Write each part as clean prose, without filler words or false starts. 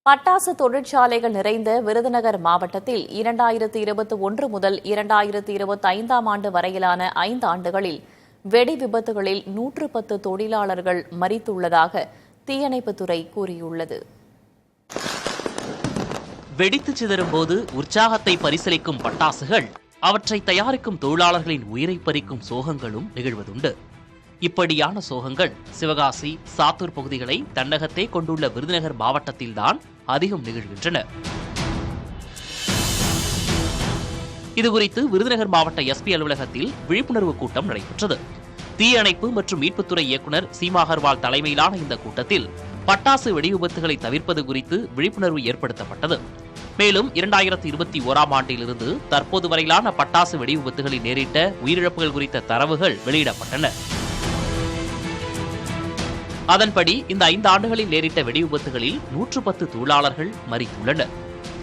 பட்டாசு தொழிற்சாலைகள் நிறைந்த விருதுநகர் மாவட்டத்தில் 2021 முதல் 2025 ஆண்டு வரையிலான 5 ஆண்டுகளில் வெடி விபத்துகளில் 110 தொழிலாளர்கள் மரித்துள்ளதாக தீயணைப்புத்துறை கூறியுள்ளது. வெடித்து சிதறும் போது உற்சாகத்தை பரிசளிக்கும் பட்டாசுகள், அவற்றை தயாரிக்கும் தொழிலாளர்களின் உயிரை பறிக்கும் சோகங்களும் நிகழ்வதுண்டு. இப்படியான சோகங்கள் சிவகாசி, சாத்தூர் பகுதிகளை தன்னகத்தே கொண்டுள்ள விருதுநகர் மாவட்டத்தில்தான் அதிகம் நிகழ்கின்றன. இதுகுறித்து விருதுநகர் மாவட்ட எஸ்பி அலுவலகத்தில் விழிப்புணர்வு கூட்டம் நடைபெற்றது. தீயணைப்பு மற்றும் மீட்புத்துறை இயக்குநர் சீமா அகர்வால் தலைமையிலான இந்த கூட்டத்தில் பட்டாசு வெடி விபத்துகளை தவிர்ப்பது குறித்து விழிப்புணர்வு ஏற்படுத்தப்பட்டது. மேலும் 2021 ஆண்டிலிருந்து தற்போது வரையிலான பட்டாசு வெடி விபத்துகளில் நேரிட்ட உயிரிழப்புகள் குறித்த தரவுகள் வெளியிடப்பட்டன. அதன்படி இந்த 5 ஆண்டுகளில் நேரிட்ட வெடி விபத்துகளில் 110 தொழிலாளர்கள் மரித்துள்ளனர்.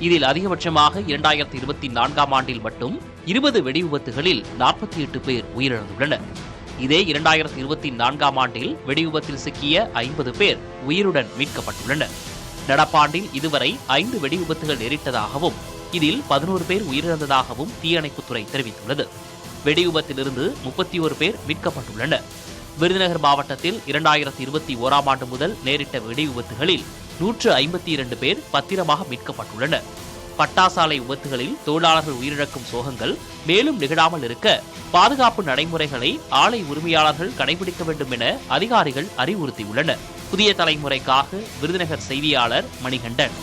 இதில் அதிகபட்சமாக 2024 ஆண்டில் மட்டும் 20 வெடி விபத்துகளில் 48 பேர் உயிரிழந்துள்ளனர். இதே 2024 ஆண்டில் வெடி விபத்தில் சிக்கிய 50 பேர் உயிருடன் மீட்கப்பட்டுள்ளனர். நடப்பாண்டில் இதுவரை 5 வெடி விபத்துகள் நேரிட்டதாகவும் இதில் 11 பேர் உயிரிழந்ததாகவும் தீயணைப்புத்துறை தெரிவித்துள்ளது. வெடி விபத்திலிருந்து 31 பேர் மீட்கப்பட்டுள்ளனர். விருதுநகர் மாவட்டத்தில் 2021 ஆண்டு முதல் நேரிட்ட வெடி விபத்துகளில் 152 பேர் பத்திரமாக மீட்கப்பட்டுள்ளனர். பட்டாசாலை விபத்துகளில் தொழிலாளர்கள் உயிரிழக்கும் சோகங்கள் மேலும் நிகழாமல் இருக்க பாதுகாப்பு நடைமுறைகளை ஆலை உரிமையாளர்கள் கடைபிடிக்க வேண்டும் என அதிகாரிகள் அறிவுறுத்தியுள்ளனர். புதிய தலைமுறைக்காக விருதுநகர் செய்தியாளர் மணிகண்டன்.